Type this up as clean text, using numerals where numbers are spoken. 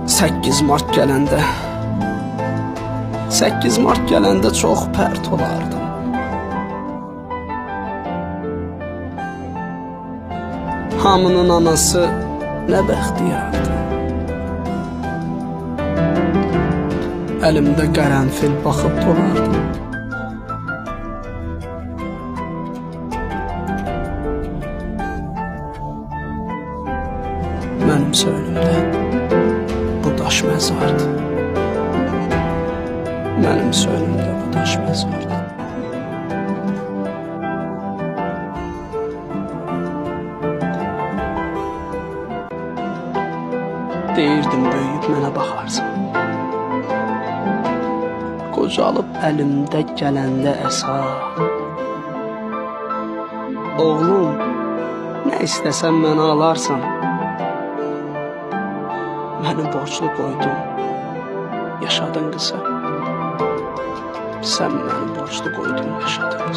8 Mart gələndə 8 Mart gələndə çox pərt olardım. Hamının anası nə bəxtiyardı. Əlimdə qərənfil baxıb dolardım. Mənim önümdə bu daş məzardı. Mənim önümdə bu daş məzardı. Deyirdim böyüyüb mənə baxarsan. Qocalıb əlimdə gələndə əsa. Oğlum, nə istəsən mənə alarsan. Məni borclu qoydun, yaşadın qısa. Sən məni borclu qoydun, yaşadın qısa.